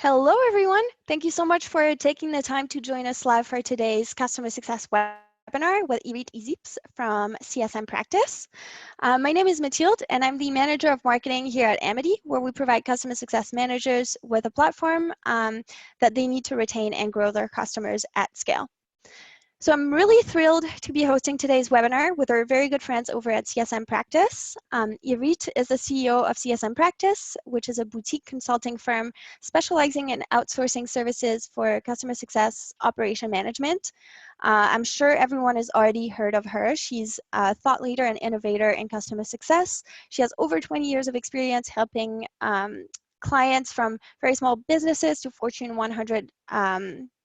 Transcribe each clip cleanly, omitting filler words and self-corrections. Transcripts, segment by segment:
Hello, everyone. Thank you so much for taking the time to join us live for today's Customer Success webinar with 𝘧𝘠𝘦𝘱𝑗𝑒𝑃S from CSM Practice. My name is 𝘦𝘹𝘦𝘦𝘠𝘪𝘷𝘦, and I'm the Manager of Marketing here at 𝘦𝘹𝘦𝘦𝘠, where we provide customer success managers with a platform that they need to retain and grow their customers at scale. So I'm really thrilled to be hosting today's webinar with our very good friends over at CSM Practice. 𝘧𝘧𝘦𝘱𝑗𝑒𝑃S is the CEO of CSM Practice, which is a boutique consulting firm specializing in outsourcing services for customer success operation management. I'm sure everyone has already heard of her. She's a thought leader and innovator in customer success. She has over 20 years of experience helping clients from very small businesses to Fortune 100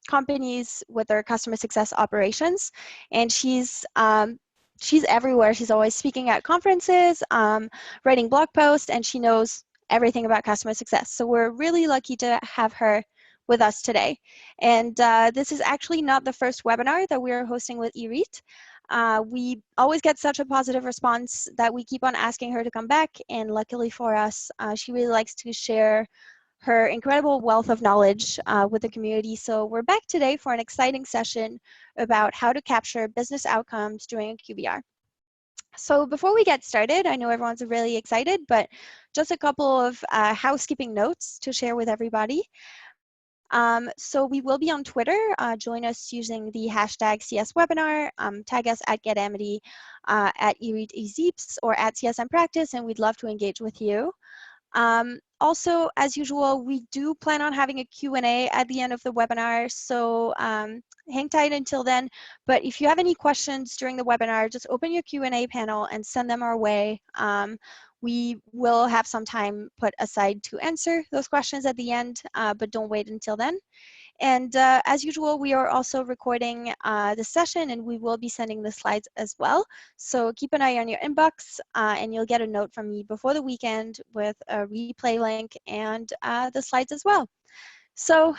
companies with their customer success operations, and she's everywhere. She's always speaking at conferences, writing blog posts, and she knows everything about customer success. So we're really lucky to have her with us today. And this is actually not the first webinar that we're hosting with 𝘧𝘧𝘦𝘱𝑗𝑒𝑃S. We always get such a positive response that we keep on asking her to come back, and luckily for us, she really likes to share her incredible wealth of knowledge with the community. So we're back today for an exciting session about how to capture business outcomes during a QBR. So before we get started, I know everyone's really excited, but just a couple of housekeeping notes to share with everybody. So we will be on Twitter. Join us using the hashtag #CSWebinar. Tag us at @GetAmity, at 𝘧𝘧𝘦𝘱𝑗𝑒𝑃S, or at CSM Practice, and we'd love to engage with you. Also, as usual, we do plan on having a Q&A at the end of the webinar, so hang tight until then. But if you have any questions during the webinar, just open your Q&A panel and send them our way. We will have some time put aside to answer those questions at the end, but don't wait until then. And as usual, we are also recording the session, and we will be sending the slides as well. So keep an eye on your inbox, and you'll get a note from me before the weekend with a replay link and the slides as well. So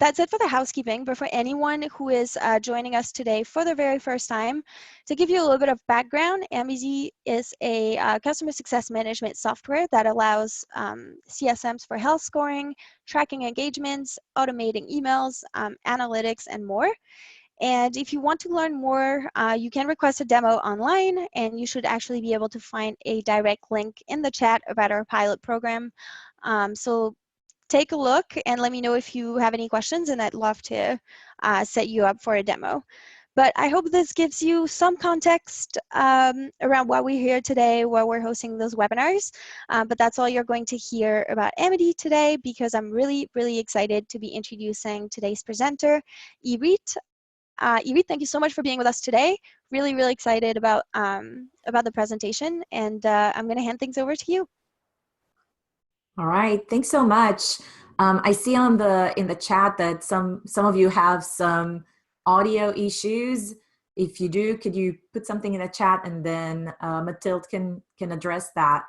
that's it for the housekeeping. But for anyone who is joining us today for the very first time, to give you a little bit of background, 𝘦𝘧𝘧𝘦𝘱𝑗𝑒𝑃S is a customer success management software that allows CSMs for health scoring, tracking engagements, automating emails, analytics, and more. And if you want to learn more, you can request a demo online, and you should actually be able to find a direct link in the chat about our pilot program. So take a look and let me know if you have any questions, and I'd love to set you up for a demo. But I hope this gives you some context around why we're here today, why we're hosting those webinars. But that's all you're going to hear about 𝘦𝘧𝘧𝘦𝘱𝑗𝑒𝑃S today, because I'm really, really excited to be introducing today's presenter, 𝘧𝘧𝘧𝘦𝘧𝘧𝘧𝘧. 𝘧𝘧𝘧𝘧𝘧𝘧, thank you so much for being with us today. Really, really excited about the presentation, and I'm going to hand things over to you. All right, thanks so much. I see in the chat that some of you have some audio issues. If you do, could you put something in the chat, and then 𝘦𝘹𝘧𝘧𝘦𝘧𝘧 can address that.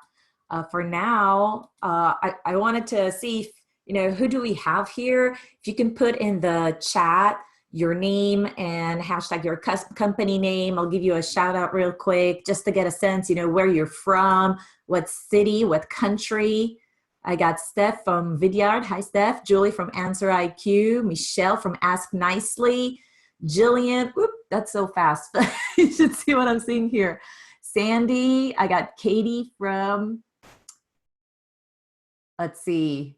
For now, I wanted to see if, who do we have here? If you can put in the chat your name and hashtag your company name. I'll give you a shout out real quick just to get a sense, where you're from, what city, what country. I got Steph from Vidyard. Hi, Steph. Julie from Answer IQ. Michelle from Ask Nicely. Jillian. Whoop, that's so fast. You should see what I'm seeing here. Sandy. I got Katie from, let's see.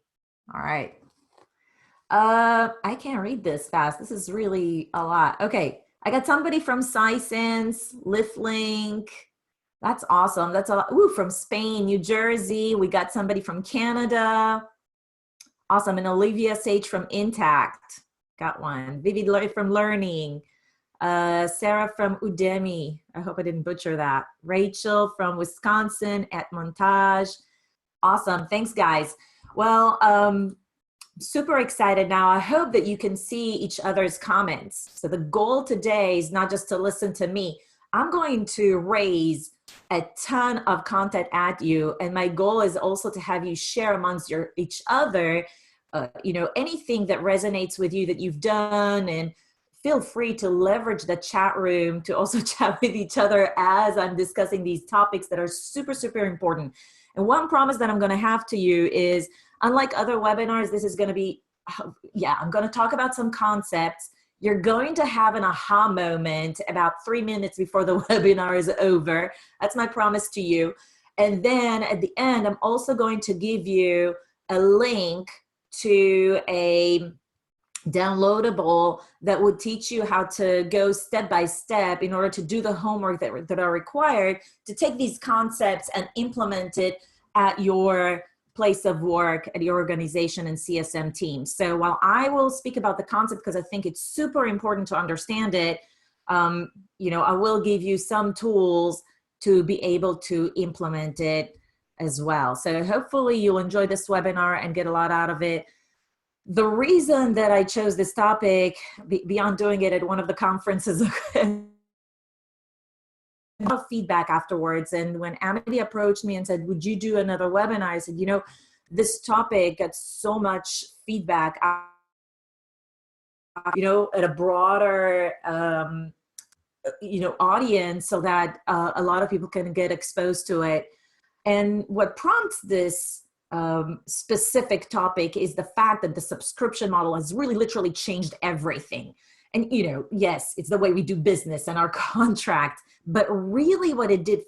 All right. I can't read this fast. This is really a lot. Okay. I got somebody from Sisense, LiftLink. That's awesome. That's a lot. Ooh, from Spain, New Jersey. We got somebody from Canada. Awesome. And Olivia Sage from Intact. Got one. Vivi from Learning. Sarah from Udemy. I hope I didn't butcher that. Rachel from Wisconsin at Montage. Awesome. Thanks, guys. Well, super excited now. I hope that you can see each other's comments. So the goal today is not just to listen to me. I'm going to raise a ton of content at you, and my goal is also to have you share amongst each other, anything that resonates with you that you've done, and feel free to leverage the chat room to also chat with each other as I'm discussing these topics that are super, super important. And one promise that I'm going to have to you is unlike other webinars, this is going to be, yeah, I'm going to talk about some concepts. You're going to have an aha moment about 3 minutes before the webinar is over. That's my promise to you. And then at the end, I'm also going to give you a link to a downloadable that would teach you how to go step by step in order to do the homework that are required to take these concepts and implement it at your place of work, at your organization and CSM team. So while I will speak about the concept because I think it's super important to understand it, you know, I will give you some tools to be able to implement it as well. So hopefully you'll enjoy this webinar and get a lot out of it. The reason that I chose this topic, beyond doing it at one of the conferences, feedback afterwards. And when Amity approached me and said, would you do another webinar? I said, you know, this topic gets so much feedback, you know, at a broader, you know, audience so that a lot of people can get exposed to it. And what prompts this specific topic is the fact that the subscription model has really literally changed everything. And, you know, yes, it's the way we do business and our contract, but really what it did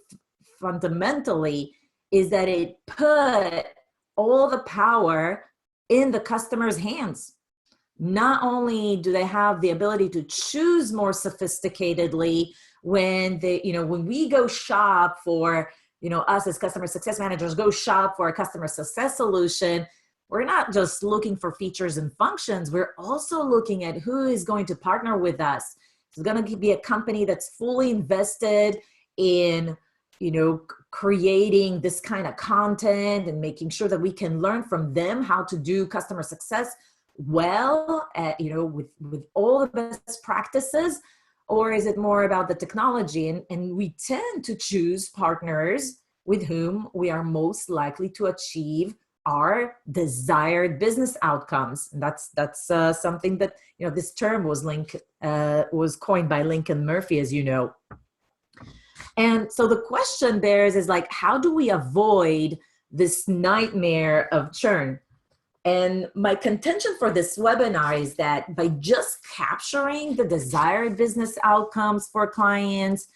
fundamentally is that it put all the power in the customer's hands. Not only do they have the ability to choose more sophisticatedly when they, you know, when we go shop for, you know, us as customer success managers go shop for a customer success solution, we're not just looking for features and functions, we're also looking at who is going to partner with us. It's going to be a company that's fully invested in, you know, creating this kind of content and making sure that we can learn from them how to do customer success well, you know, with all the best practices. Or is it more about the technology? And we tend to choose partners with whom we are most likely to achieve our desired business outcomes. And that's something that, you know, this term was coined by Lincoln Murphy, as you know. And so the question bears is like, how do we avoid this nightmare of churn? And my contention for this webinar is that by just capturing the desired business outcomes for clients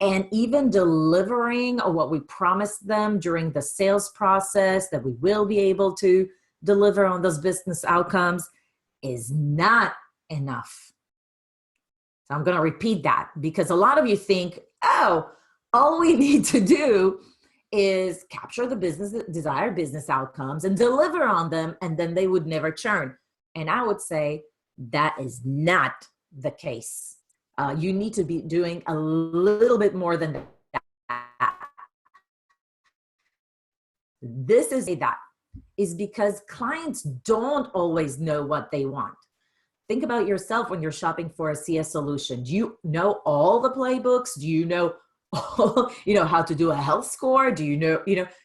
and even delivering what we promised them during the sales process, that we will be able to deliver on those business outcomes is not enough. So I'm going to repeat that because a lot of you think, oh, all we need to do is capture the desired business outcomes and deliver on them, and then they would never churn. And I would say that is not the case. You need to be doing a little bit more than that. This is because clients don't always know what they want. Think about yourself when you're shopping for a CS solution. Do you know all the playbooks? Do you know you know how to do a health score? Do you know,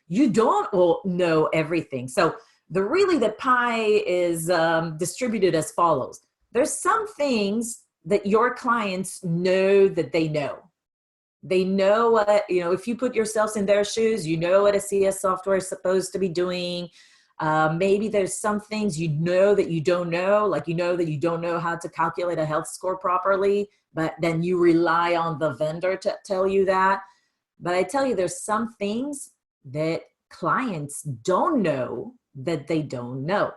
you don't all know everything. So the pie is distributed as follows. There's some things that your clients know that they know. They know what, you know, if you put yourselves in their shoes, you know what a CS software is supposed to be doing. Maybe there's some things you know that you don't know, like you know that you don't know how to calculate a health score properly, but then you rely on the vendor to tell you that. But I tell you, there's some things that clients don't know that they don't know.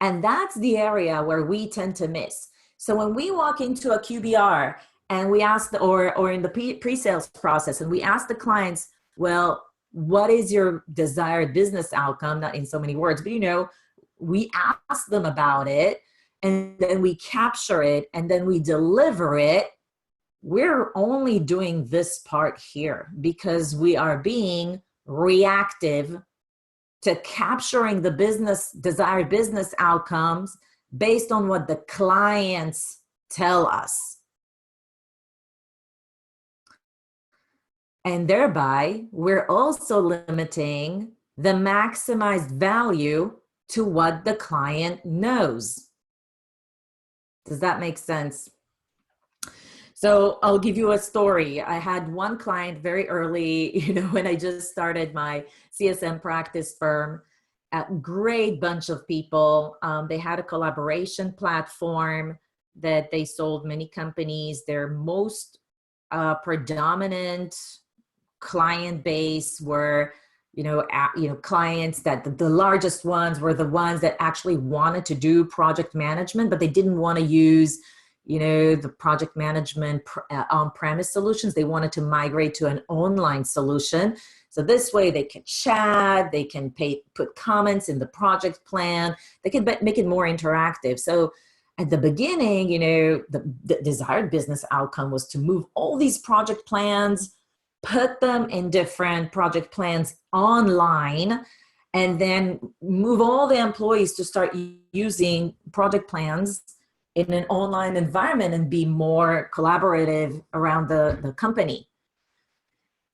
And that's the area where we tend to miss. So when we walk into a QBR and we ask, or in the pre-sales process, and we ask the clients, well, what is your desired business outcome? Not in so many words, but, you know, we ask them about it and then we capture it and then we deliver it. We're only doing this part here because we are being reactive to capturing the desired business outcomes based on what the clients tell us. And thereby, we're also limiting the maximized value to what the client knows. Does that make sense? So I'll give you a story. I had one client very early, you know, when I just started my CSM practice firm. a great bunch of people. They had a collaboration platform that they sold many companies. Their most predominant client base were, clients that the largest ones were the ones that actually wanted to do project management, but they didn't want to use, the project management on-premise solutions. They wanted to migrate to an online solution. So this way they can chat, they can put comments in the project plan, they can make it more interactive. So at the beginning, the desired business outcome was to move all these project plans, put them in different project plans online, and then move all the employees to start using project plans in an online environment and be more collaborative around the company.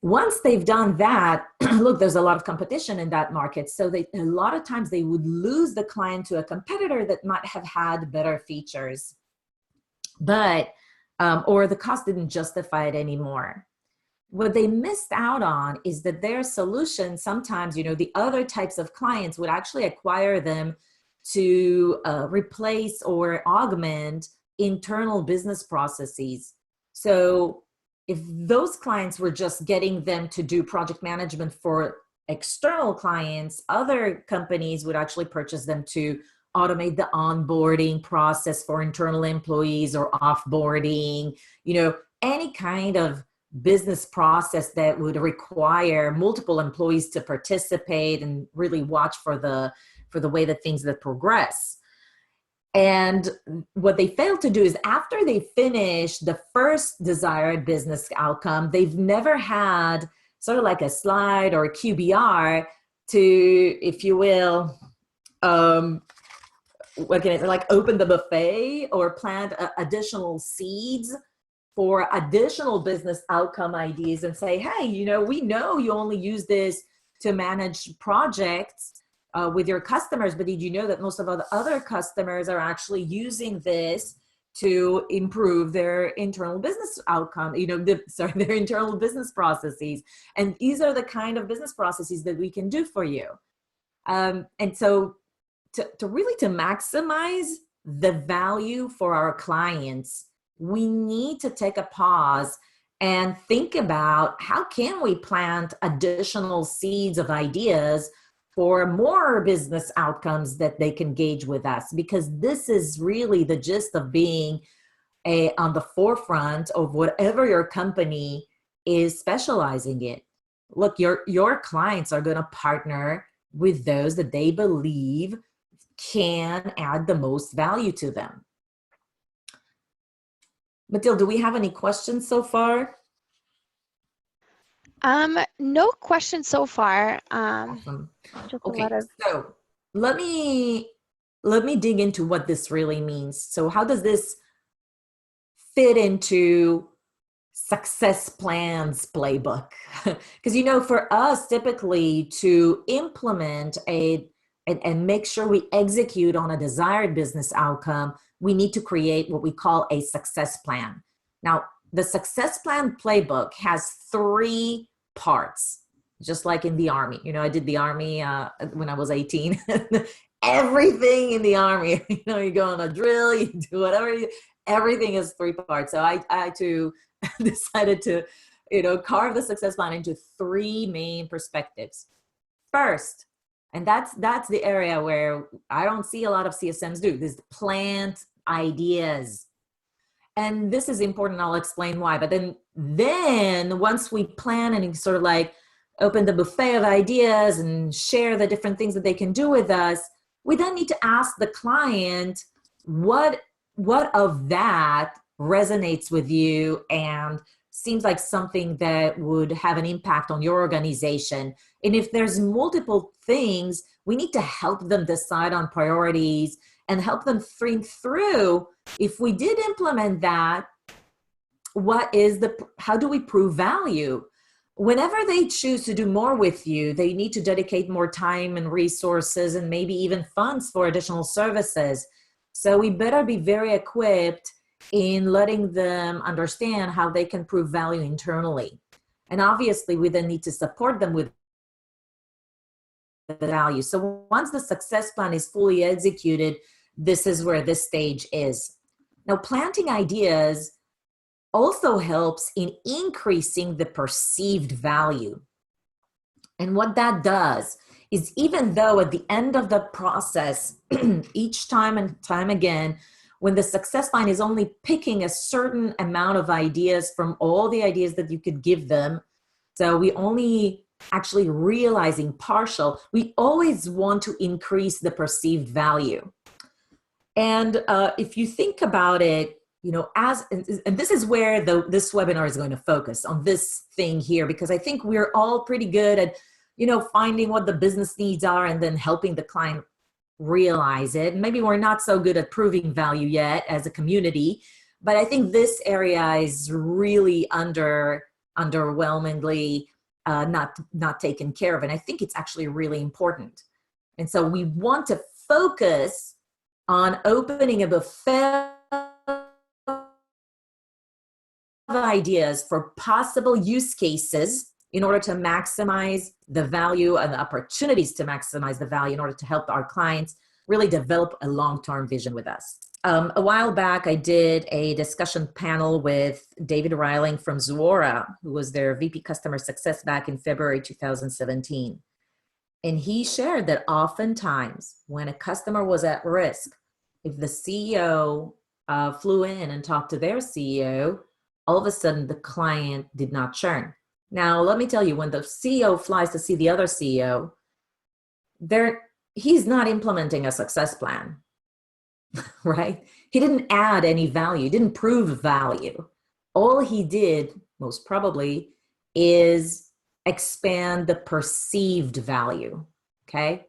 Once they've done that, look, there's a lot of competition in that market. So a lot of times they would lose the client to a competitor that might have had better features, but, or the cost didn't justify it anymore. What they missed out on is that their solution, sometimes, the other types of clients would actually acquire them to replace or augment internal business processes. So if those clients were just getting them to do project management for external clients, other companies would actually purchase them to automate the onboarding process for internal employees or offboarding, any kind of business process that would require multiple employees to participate and really watch for the way that things that progress. And what they failed to do is after they finish the first desired business outcome, they've never had sort of like a slide or a QBR to, if you will, open the buffet or plant additional seeds for additional business outcome ideas and say, hey, we know you only use this to manage projects with your customers, but did you know that most of the other customers are actually using this to improve their internal business outcome, their internal business processes. And these are the kind of business processes that we can do for you. And so to really maximize the value for our clients, we need to take a pause and think about how can we plant additional seeds of ideas for more business outcomes that they can gauge with us, because this is really the gist of being on the forefront of whatever your company is specializing in. Look, your clients are going to partner with those that they believe can add the most value to them. Mathilde, do we have any questions so far? No questions so far. Awesome. Okay, A lot of... so let me dig into what this really means. So how does this fit into success plans playbook? Because for us, typically to implement and make sure we execute on a desired business outcome, we need to create what we call a success plan. Now, the success plan playbook has 3 parts, just like in the Army. I did the Army when I was 18. Everything in the Army, you go on a drill, you do whatever, everything is 3 parts. So I too decided to, carve the success plan into 3 main perspectives. First, and that's the area where I don't see a lot of CSMs do, this plant ideas. And this is important. I'll explain why. But then once we plan and sort of like open the buffet of ideas and share the different things that they can do with us, we then need to ask the client, what of that resonates with you and seems like something that would have an impact on your organization. And if there's multiple things, we need to help them decide on priorities and help them think through, if we did implement that, how do we prove value? Whenever they choose to do more with you, they need to dedicate more time and resources and maybe even funds for additional services. So we better be very equipped in letting them understand how they can prove value internally. And obviously we then need to support them with value. So once the success plan is fully executed, this is where this stage is. Now, planting ideas also helps in increasing the perceived value. And what that does is, even though at the end of the process, each time and time again, when the success line is only picking a certain amount of ideas from all the ideas that you could give them, so we only actually realizing partial, we always want to increase the perceived value. And if you think about it, you know, and this is where this webinar is going to focus on this thing here, because I think we're all pretty good at, you know, finding what the business needs are and then helping the client realize it. Maybe we're not so good at proving value yet as a community, but I think this area is really underwhelmingly not taken care of. And I think it's actually really important. And so we want to focus on opening a buffet of ideas for possible use cases in order to maximize the value and the opportunities to maximize the value in order to help our clients really develop a long-term vision with us. A while back, I did a discussion panel with David Reiling from Zuora, who was their VP Customer Success back in February 2017. And he shared that oftentimes when a customer was at risk, if the CEO flew in and talked to their CEO, all of a sudden the client did not churn. Now, let me tell you, when the CEO flies to see the other CEO, he's not implementing a success plan, right? He didn't add any value, didn't prove value. All he did, most probably, is expand the perceived value, okay?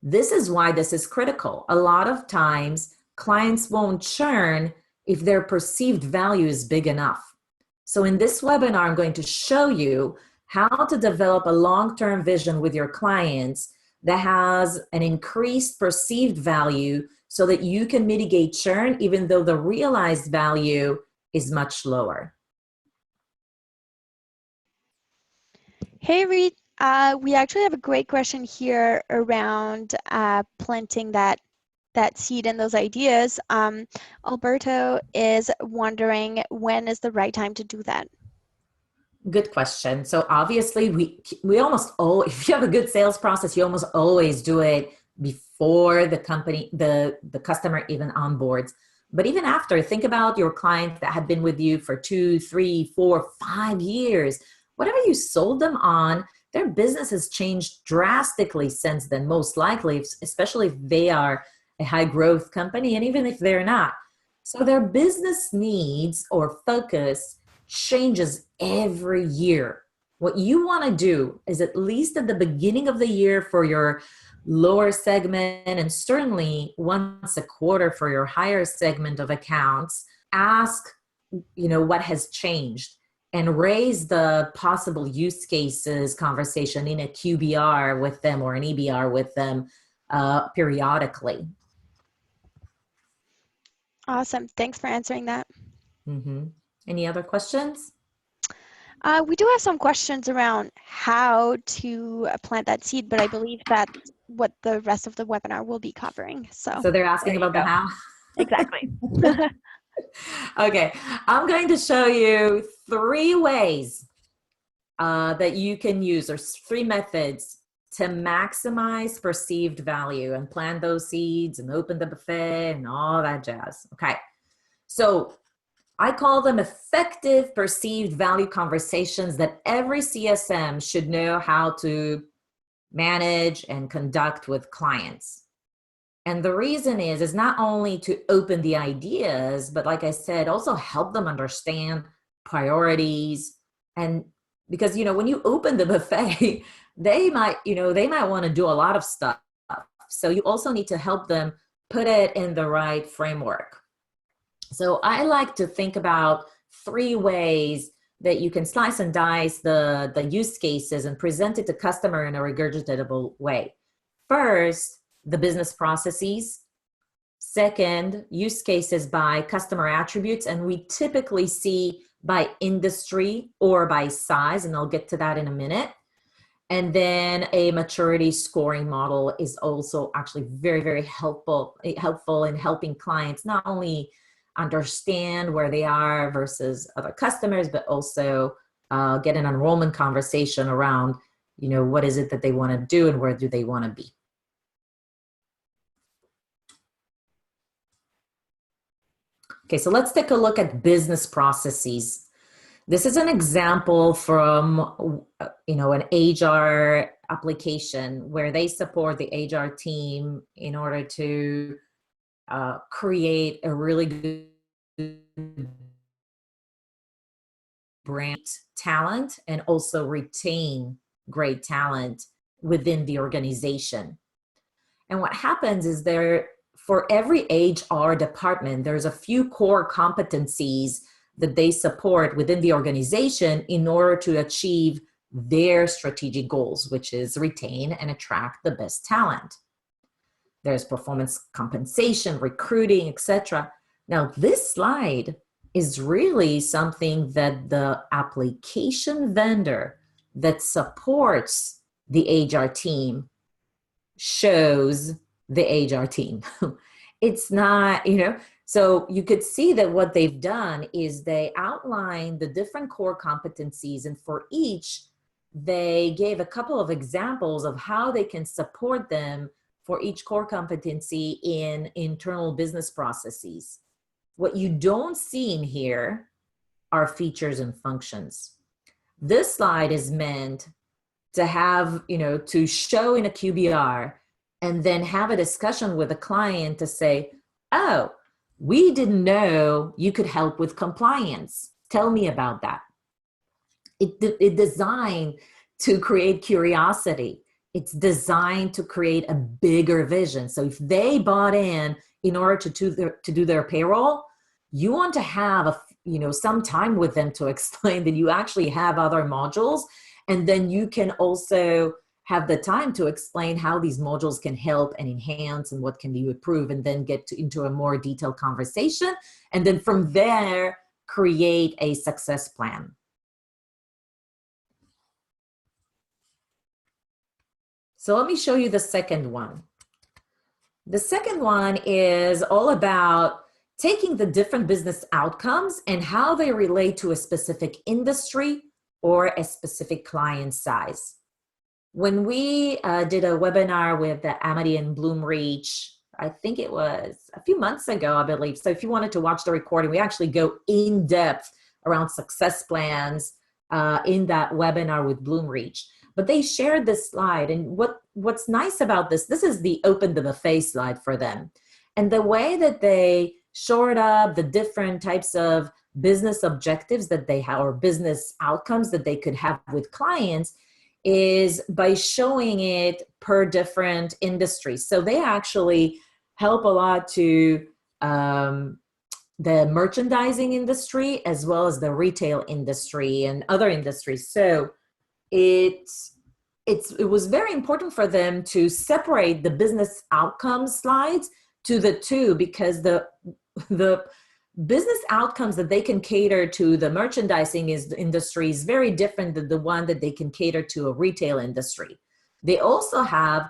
This is why this is critical. A lot of times, clients won't churn if their perceived value is big enough. So in this webinar, I'm going to show you how to develop a long-term vision with your clients that has an increased perceived value so that you can mitigate churn even though the realized value is much lower. Hey, Reed. We actually have a great question here around planting that seed and those ideas. Alberto is wondering, when is the right time to do that? Good question. So obviously we almost always, if you have a good sales process, you almost always do it before the customer even onboards. But even after, think about your clients that have been with you for 2, 3, 4, 5 years. Whatever you sold them on, their business has changed drastically since then, most likely, especially if they are a high growth company, and even if they're not. So their business needs or focus changes every year. What you want to do is, at least at the beginning of the year for your lower segment, and certainly once a quarter for your higher segment of accounts, ask, you know, what has changed, and raise the possible use cases conversation in a QBR with them or an EBR with them periodically. Awesome. Thanks for answering that. Mm-hmm. Any other questions? We do have some questions around how to plant that seed, but I believe that's what the rest of the webinar will be covering. So they're asking about the how? Exactly. Okay, I'm going to show you 3 ways that you can use, or 3 methods to maximize perceived value and plant those seeds and open the buffet and all that jazz. Okay, so I call them effective perceived value conversations that every CSM should know how to manage and conduct with clients. And the reason is not only to open the ideas, but like I said, also help them understand priorities. And because, you know, when you open the buffet, they might want to do a lot of stuff. So you also need to help them put it in the right framework. So I like to think about 3 ways that you can slice and dice the use cases and present it to customer in a regurgitatable way. First, the business processes. Second, use cases by customer attributes, and we typically see by industry or by size, and I'll get to that in a minute. And then a maturity scoring model is also actually very, very helpful in helping clients not only understand where they are versus other customers, but also get an enrollment conversation around, what is it that they want to do and where do they want to be. Okay, so let's take a look at business processes. This is an example from, an HR application where they support the HR team in order to create a really good brand talent and also retain great talent within the organization. And what happens is for every HR department, there's a few core competencies that they support within the organization in order to achieve their strategic goals, which is retain and attract the best talent. There's performance compensation, recruiting, etc. Now, this slide is really something that the application vendor that supports the HR team shows the HR team. It's not, so you could see that what they've done is they outline the different core competencies, and for each, they gave a couple of examples of how they can support them for each core competency in internal business processes. What you don't see in here are features and functions. This slide is meant to have, to show in a QBR and then have a discussion with a client to say, oh, we didn't know you could help with compliance. Tell me about that. It's designed to create curiosity. It's designed to create a bigger vision. So if they bought in order to do their payroll, you want to have some time with them to explain that you actually have other modules, and then you can also have the time to explain how these modules can help and enhance and what can be improved, and then get into a more detailed conversation. And then from there, create a success plan. So let me show you the second one. The second one is all about taking the different business outcomes and how they relate to a specific industry or a specific client size. When we did a webinar with the Amity and Bloomreach, I think it was a few months ago, I believe. So if you wanted to watch the recording, we actually go in depth around success plans in that webinar with Bloomreach. But they shared this slide, and what's nice about this is the open the buffet slide for them. And the way that they shored up the different types of business objectives that they have, or business outcomes that they could have with clients, is by showing it per different industries. So they actually help a lot to the merchandising industry as well as the retail industry and other industries. So it was very important for them to separate the business outcome slides to the two, because the business outcomes that they can cater to the merchandising industry is very different than the one that they can cater to a retail industry. They also have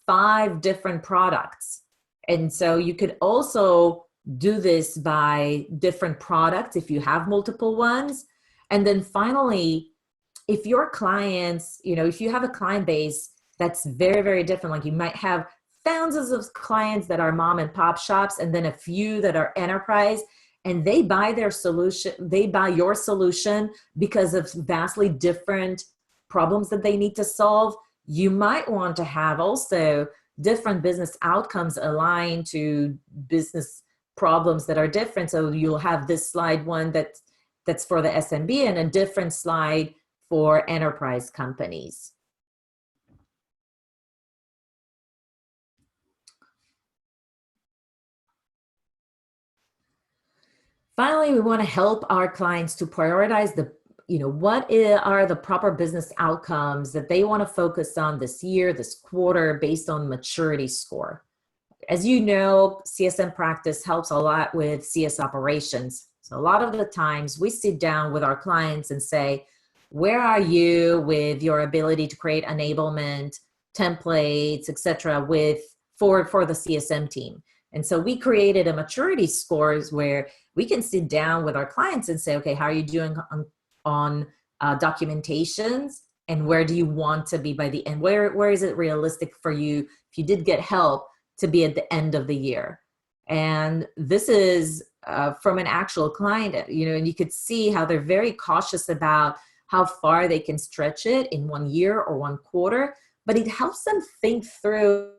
5 different products. And so you could also do this by different products if you have multiple ones. And then finally, if your clients, if you have a client base that's very, very different, like you might have thousands of clients that are mom and pop shops, and then a few that are enterprise, and they buy your solution because of vastly different problems that they need to solve, you might want to have also different business outcomes aligned to business problems that are different. So you'll have this slide one that's for the SMB, and a different slide for enterprise companies. Finally, we want to help our clients to prioritize what are the proper business outcomes that they want to focus on this year, this quarter, based on maturity score. As you know, CSM practice helps a lot with CS operations. So a lot of the times we sit down with our clients and say, where are you with your ability to create enablement templates, etc., for the CSM team? And so we created a maturity scores where we can sit down with our clients and say, okay, how are you doing on documentations, and where do you want to be by the end? Where is it realistic for you, if you did get help, to be at the end of the year? And this is from an actual client, and you could see how they're very cautious about how far they can stretch it in 1 year or 1 quarter, but it helps them think through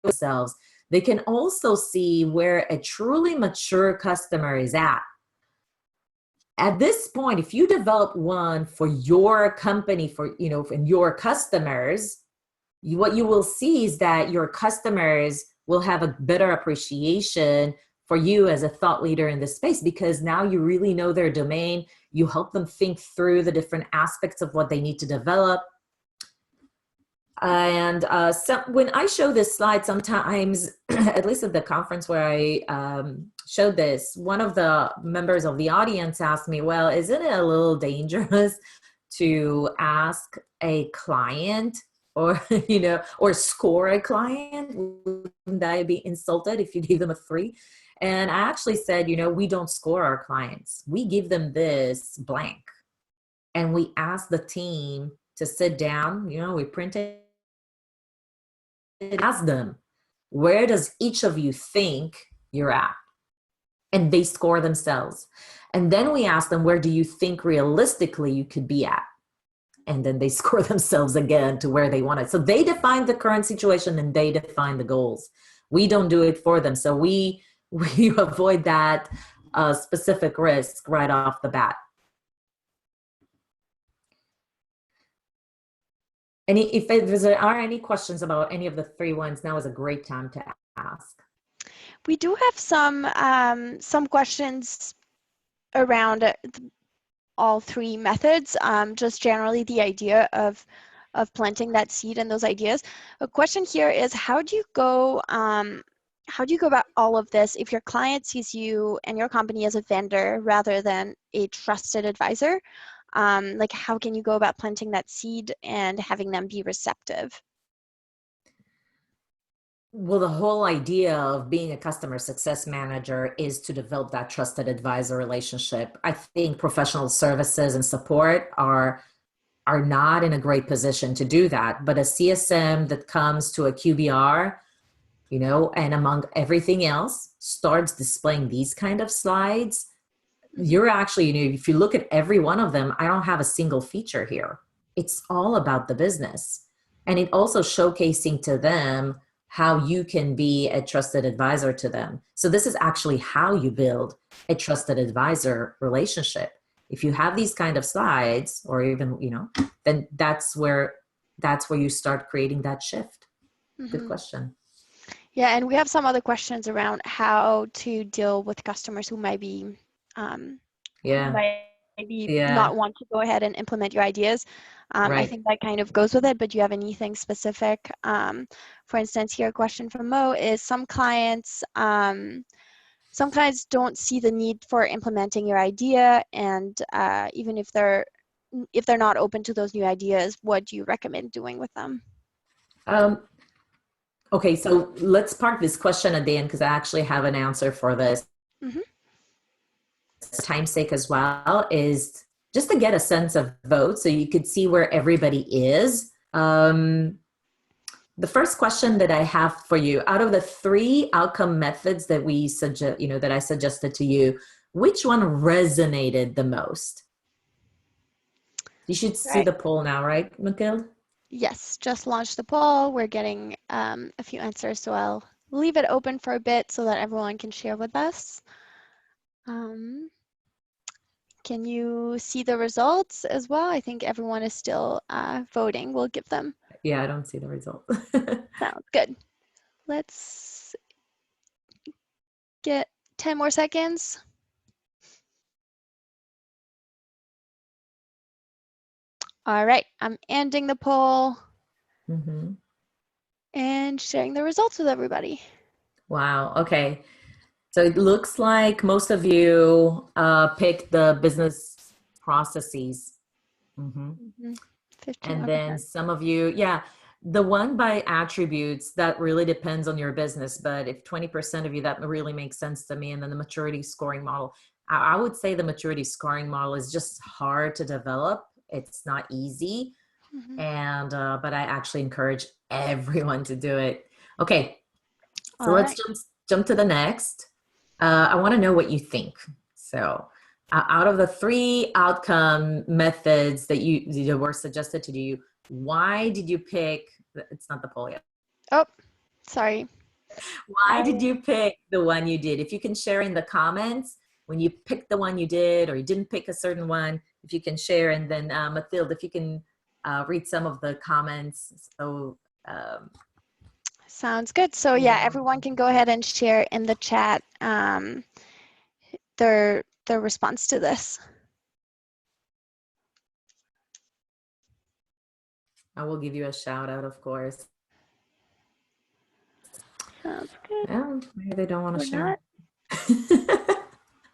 themselves. They can also see where a truly mature customer is at. At this point, if you develop one for your company, and your customers, what you will see is that your customers will have a better appreciation for you as a thought leader in this space, because now you really know their domain. You help them think through the different aspects of what they need to develop. And when I show this slide, sometimes, at least at the conference where I showed this, one of the members of the audience asked me, well, isn't it a little dangerous to ask a client or score a client? Wouldn't I be insulted if you gave them a 3? And I actually said, we don't score our clients. We give them this blank, and we ask the team to sit down. We print it. Ask them, where does each of you think you're at? And they score themselves. And then we ask them, where do you think realistically you could be at? And then they score themselves again to where they want it. So they define the current situation and they define the goals. We don't do it for them. So we avoid that specific risk right off the bat. If there are any questions about any of the 3 ones, now is a great time to ask. We do have some questions around all 3 methods, just generally the idea of planting that seed and those ideas. A question here is, how do you go about all of this if your client sees you and your company as a vendor rather than a trusted advisor? Like, how can you go about planting that seed and having them be receptive? Well, the whole idea of being a customer success manager is to develop that trusted advisor relationship. I think professional services and support are not in a great position to do that. But a CSM that comes to a QBR, and among everything else, starts displaying these kind of slides, you're actually, if you look at every one of them, I don't have a single feature here. It's all about the business. And it also showcasing to them how you can be a trusted advisor to them. So this is actually how you build a trusted advisor relationship. If you have these kind of slides, or even, then that's where you start creating that shift. Mm-hmm. Good question. Yeah, and we have some other questions around how to deal with customers who might be not want to go ahead and implement your ideas. Right. I think that kind of goes with it, but do you have anything specific? For instance, here a question from Mo is, some clients don't see the need for implementing your idea, and even if they're not open to those new ideas, what do you recommend doing with them? Okay, so let's park this question at the end because I actually have an answer for this. Mm-hmm. Time's sake as well, is just to get a sense of vote so you could see where everybody is. The first question that I have for you, out of the 3 outcome methods that we suggest, that I suggested to you, which one resonated the most? You should see the poll now, right, Mathilde? Yes, just launched the poll. We're getting a few answers, so I'll leave it open for a bit so that everyone can share with us. Can you see the results as well? I think everyone is still voting. We'll give them. Yeah, I don't see the results. Sounds good. Let's get 10 more seconds. All right, I'm ending the poll and sharing the results with everybody. Wow, okay. So it looks like most of you picked the business processes. Mm-hmm. 15, And okay. then some of you, yeah, the one by attributes, that really depends on your business. But if 20% of you, that really makes sense to me. And then the maturity scoring model, I would say the maturity scoring model is just hard to develop. It's not easy. And, but I actually encourage everyone to do it. Okay. So All let's right. jump to the next. I want to know what you think. So out of the 3 outcome methods that were suggested to you, why did you pick, it's not the poll yet. Oh, sorry. Why did you pick the one you did? If you can share in the comments when you picked the one you did, or you didn't pick a certain one, if you can share. And then Mathilde, if you can read some of the comments. So sounds good. So yeah, everyone can go ahead and share in the chat their response to this. I will give you a shout out, of course. Sounds good. Oh, maybe they don't want to share.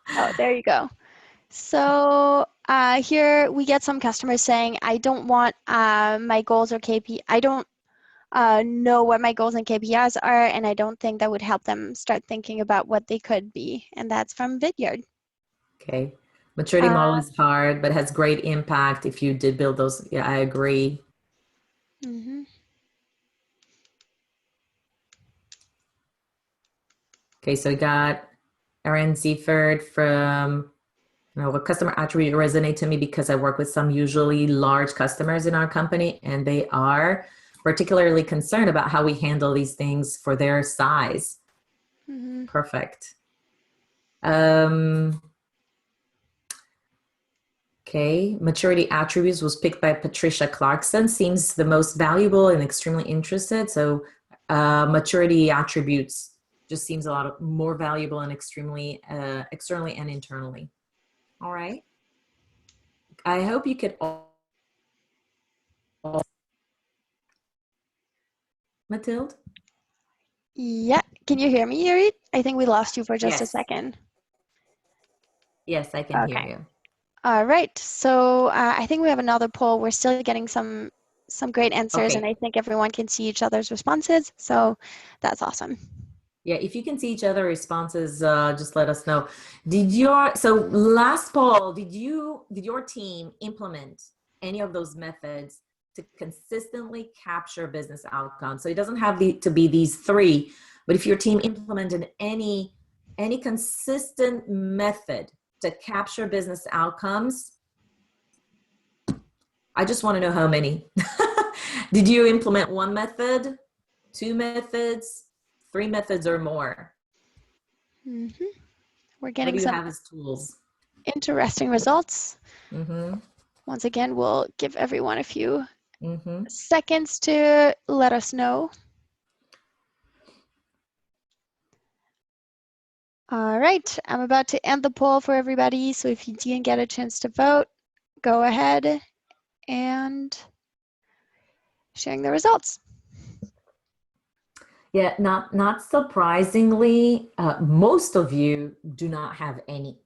Oh, there you go. So here we get some customers saying, I don't want my goals or KPI. I don't know what my goals and KPIs are, and I don't think that would help them start thinking about what they could be. And that's from Vidyard. Okay. Maturity model is hard, but has great impact if you did build those. Yeah, I agree. Okay, so we got Erin Seaford from, what customer attribute resonate to me because I work with some usually large customers in our company, and they are particularly concerned about how we handle these things for their size. Perfect. Okay, maturity attributes was picked by Patricia Clarkson. Seems the most valuable and extremely interested. So maturity attributes just seems a lot more valuable and extremely externally and internally. All right. I hope you could all. Mathilde? Yeah, can you hear me, Yuri? I think we lost you for just a second. Yes, I can hear you. All right, so I think we have another poll. We're still getting some great answers, and I think everyone can see each other's responses, so that's awesome. Yeah, if you can see each other responses, just let us know. So last poll, did your team implement any of those methods to consistently capture business outcomes? So it doesn't have to be these 3, but if your team implemented any consistent method to capture business outcomes, I just want to know how many. Did you implement 1 method, 2 methods, 3 methods or more? We're getting some have as tools? Interesting results. Once again, we'll give everyone a few seconds to let us know. All right, I'm about to end the poll for everybody. So if you didn't get a chance to vote, go ahead and sharing the results. Yeah, not surprisingly, most of you do not have any.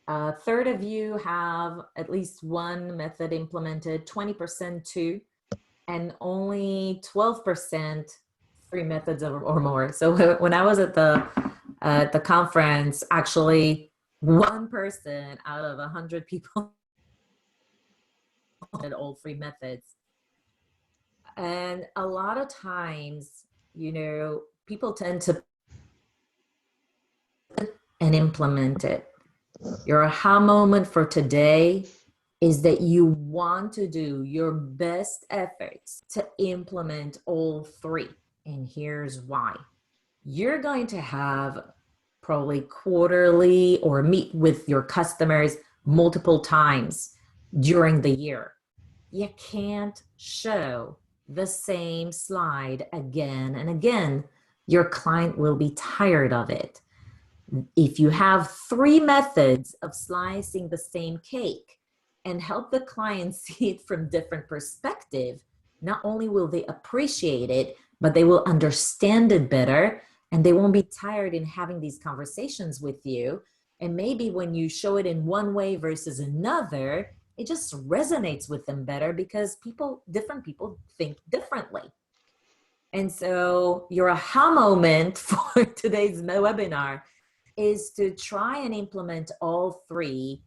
A third of you have at least 1 method implemented, 20% 2, and only 12% 3 methods or more. So when I was at the conference, actually 1 person out of 100 people had all 3 methods. And a lot of times, people tend to and implement it. Your aha moment for today is that you want to do your best efforts to implement all 3. And here's why. You're going to have probably quarterly or meet with your customers multiple times during the year. You can't show the same slide again and again. Your client will be tired of it. If you have 3 methods of slicing the same cake and help the client see it from different perspective, not only will they appreciate it, but they will understand it better, and they won't be tired in having these conversations with you And maybe when you show it in one way versus another, it just resonates with them better because different people think differently. And so your aha moment for today's webinar is to try and implement all three,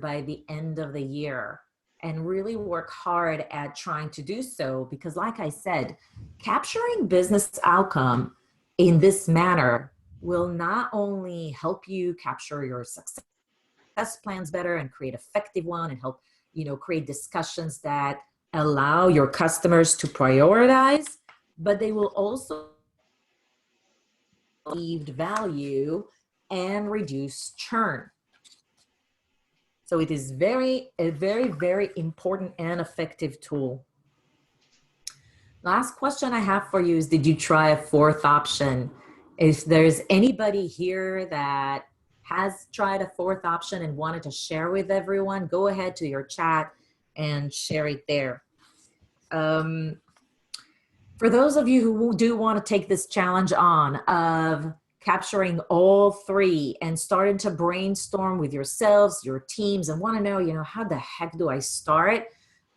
by the end of the year, and really work hard at trying to do so. Because like I said, capturing business outcome in this manner will not only help you capture your success plans better and create effective one and help, create discussions that allow your customers to prioritize, but they will also achieve value and reduce churn. So it is a very, very important and effective tool. Last question I have for you is, did you try a fourth option? If there's anybody here that has tried a fourth option and wanted to share with everyone, go ahead to your chat and share it there. For those of you who do want to take this challenge on of capturing all three and starting to brainstorm with yourselves, your teams, and want to know, how the heck do I start?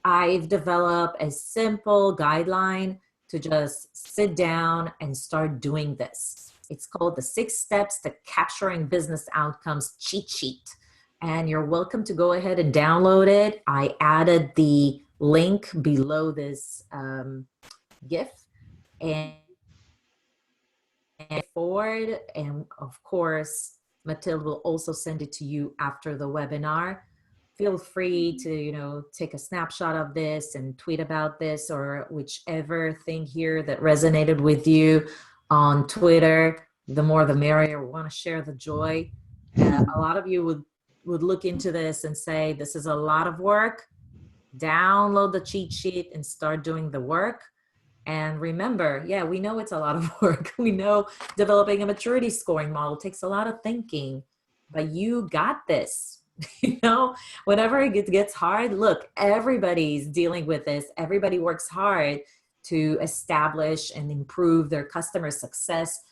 I've developed a simple guideline to just sit down and start doing this. It's called the 6 Steps to Capturing Business Outcomes Cheat Sheet. And you're welcome to go ahead and download it. I added the link below this GIF and forward. And of course, Mathilde will also send it to you after the webinar. Feel free to, take a snapshot of this and tweet about this or whichever thing here that resonated with you on Twitter. The more the merrier. We want to share the joy. A lot of you would look into this and say, this is a lot of work. Download the cheat sheet and start doing the work. And remember, yeah, we know it's a lot of work. We know developing a maturity scoring model takes a lot of thinking, but you got this. Whenever it gets hard, look, everybody's dealing with this. Everybody works hard to establish and improve their customer success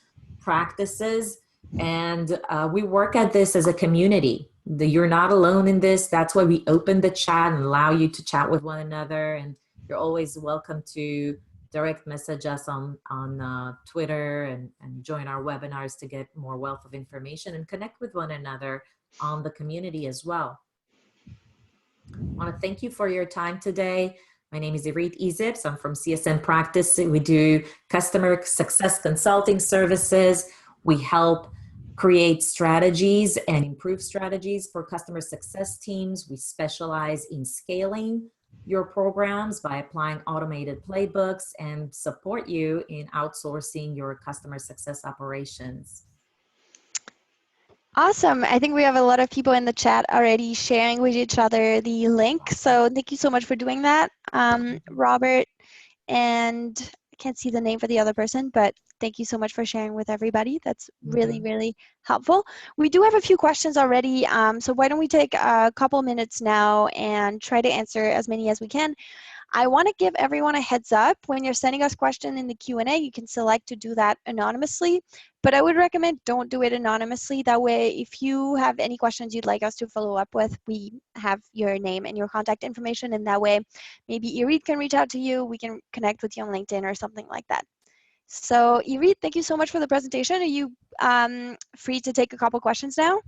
practices. And we work at this as a community. You're not alone in this. That's why we open the chat and allow you to chat with one another. And you're always welcome to direct message us on Twitter and join our webinars to get more wealth of information and connect with one another on the community as well. I want to thank you for your time today. My name is 𝘬𝘠𝘱𝘐𝑠. I'm from CSM Practice. We do customer success consulting services. We help create strategies and improve strategies for customer success teams. We specialize in scaling your programs by applying automated playbooks and support you in outsourcing your customer success operations. Awesome. I think we have a lot of people in the chat already sharing with each other the link. So thank you so much for doing that, Robert. And I can't see the name for the other person, but thank you so much for sharing with everybody. That's really, really helpful. We do have a few questions already. So why don't we take a couple minutes now and try to answer as many as we can. I want to give everyone a heads up. When you're sending us questions in the Q&A, you can select to do that anonymously, but I would recommend don't do it anonymously. That way, if you have any questions you'd like us to follow up with, we have your name and your contact information, and that way, maybe 𝘬𝘠𝘱 can reach out to you, we can connect with you on LinkedIn or something like that. So 𝘬𝘠𝘱, thank you so much for the presentation. Are you free to take a couple questions now?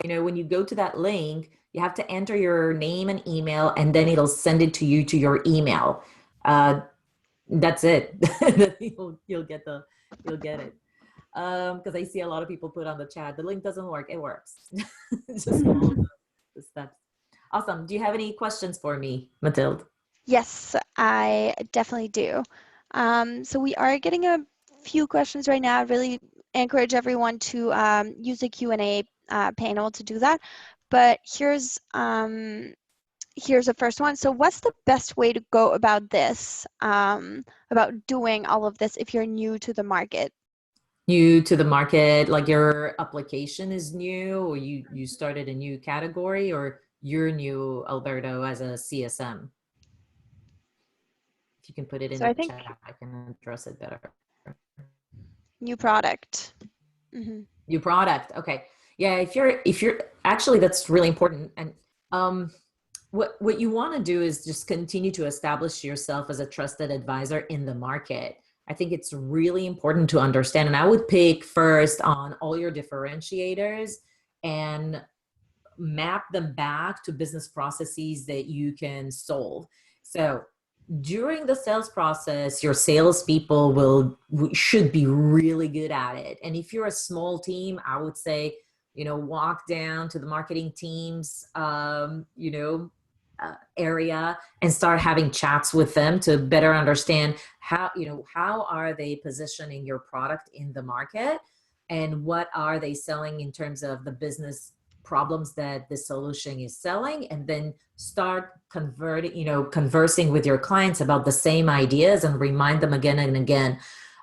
When you go to that link, you have to enter your name and email, and then it'll send it to you to your email. That's it. you'll get it. Because I see a lot of people put on the chat, the link doesn't work. It works. Just follow the steps. Awesome. Do you have any questions for me, Mathilde? Yes, I definitely do. So we are getting a few questions right now. I really encourage everyone to use the Q&A panel to do that. But here's the first one. So what's the best way to go about this, about doing all of this if you're new to the market? New to the market, like your application is new, or you started a new category, or you're new, Alberto, as a CSM? If you can put it in the chat, I can address it better. New product. Mhm. New product. Okay. Yeah. If you're actually, that's really important. And what you want to do is just continue to establish yourself as a trusted advisor in the market. I think it's really important to understand, and I would pick first on all your differentiators and map them back to business processes that you can solve. So during the sales process, your salespeople should be really good at it. And if you're a small team, I would say, walk down to the marketing team's, area and start having chats with them to better understand how are they positioning your product in the market, and what are they selling in terms of the business problems that the solution is selling, and then start conversing with your clients about the same ideas and remind them again and again.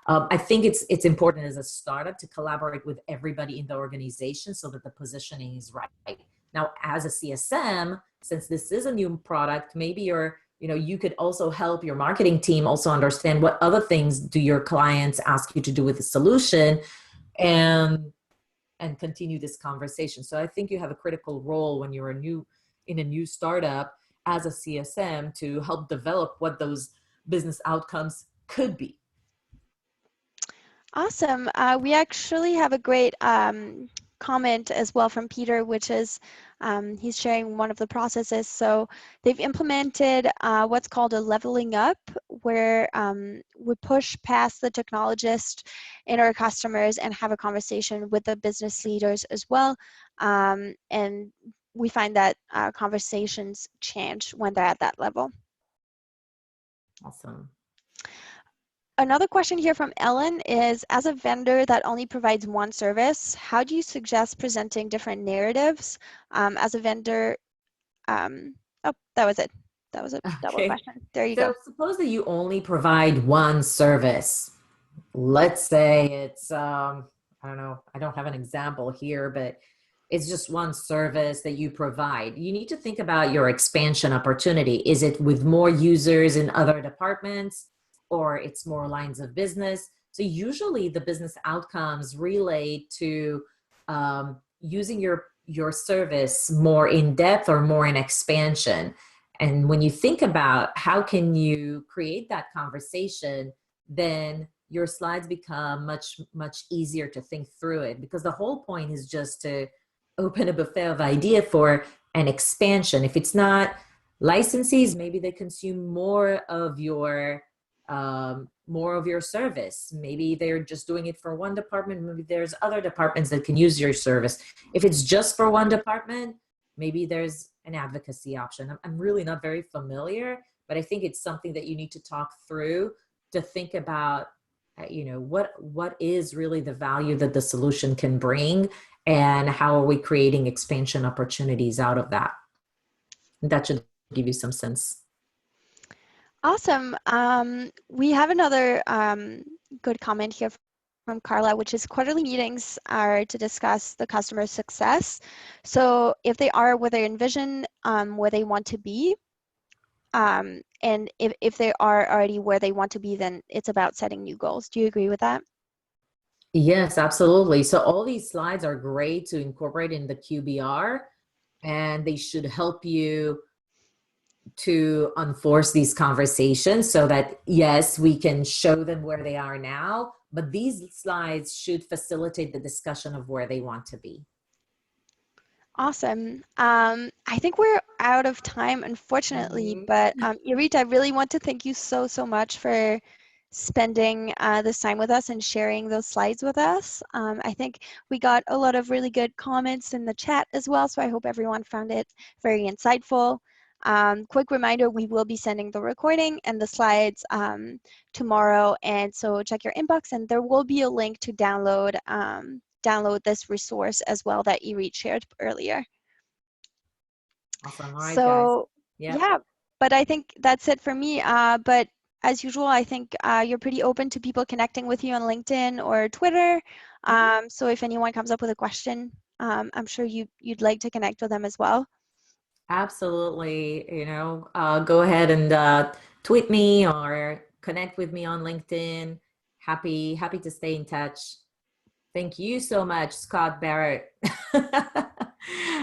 I think it's important as a startup to collaborate with everybody in the organization so that the positioning is right. Now, as a CSM, since this is a new product, maybe you could also help your marketing team also understand what other things do your clients ask you to do with the solution, and continue this conversation. So I think you have a critical role when you're in a new startup as a CSM to help develop what those business outcomes could be. Awesome. We actually have a great comment as well from Peter, which is he's sharing one of the processes. So they've implemented what's called a leveling up, where we push past the technologist in our customers and have a conversation with the business leaders as well. And we find that conversations change when they're at that level. Awesome. Another question here from Ellen is, as a vendor that only provides one service, how do you suggest presenting different narratives as a vendor? Oh, that was it. That was a double question. There you go. So suppose that you only provide one service. Let's say it's, I don't know, I don't have an example here, but it's just one service that you provide. You need to think about your expansion opportunity. Is it with more users in other departments, or it's more lines of business? So usually the business outcomes relate to using your service more in depth or more in expansion. And when you think about how can you create that conversation, then your slides become much, much easier to think through it, because the whole point is just to open a buffet of idea for an expansion. If it's not licensees, maybe they consume more of your service. Maybe they're just doing it for one department. Maybe there's other departments that can use your service. If it's just for one department, maybe there's an advocacy option. I'm really not very familiar, but I think it's something that you need to talk through to think about, what is really the value that the solution can bring, and how are we creating expansion opportunities out of that. That should give you some sense. Awesome. We have another good comment here from Carla, which is quarterly meetings are to discuss the customer success. So if they are where they envision where they want to be, and if they are already where they want to be, then it's about setting new goals. Do you agree with that? Yes, absolutely. So all these slides are great to incorporate in the QBR, and they should help you to enforce these conversations so that, yes, we can show them where they are now, but these slides should facilitate the discussion of where they want to be. Awesome. I think we're out of time, unfortunately, but Irit, I really want to thank you so much for spending this time with us and sharing those slides with us. I think we got a lot of really good comments in the chat as well, so I hope everyone found it very insightful. Quick reminder, we will be sending the recording and the slides tomorrow, and so check your inbox, and there will be a link to download this resource as well that Irit shared earlier. Awesome. All right, so guys. Yeah, but I think that's it for me. But as usual, I think you're pretty open to people connecting with you on LinkedIn or Twitter. So if anyone comes up with a question, I'm sure you'd like to connect with them as well. Absolutely. Go ahead and tweet me or connect with me on LinkedIn. Happy to stay in touch. Thank you so much, Scott Barrett.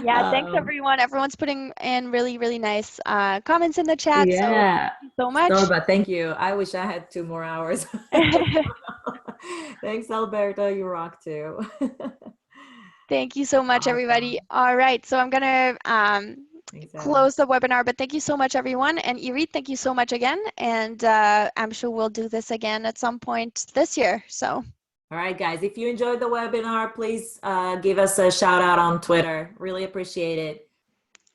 Yeah, thanks everyone. Everyone's putting in really, really nice comments in the chat. So Yeah. thank you so much. But thank you. I wish I had 2 more hours. Thanks, Alberto. You rock too. Thank you so much, everybody. Awesome. All right, so I'm gonna Thanks, Ellen. close the webinar, but thank you so much, everyone. And Irit, thank you so much again. And I'm sure we'll do this again at some point this year. So. All right, guys, if you enjoyed the webinar, please give us a shout out on Twitter. Really appreciate it.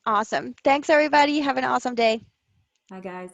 Awesome. Thanks, everybody. Have an awesome day. Bye, guys.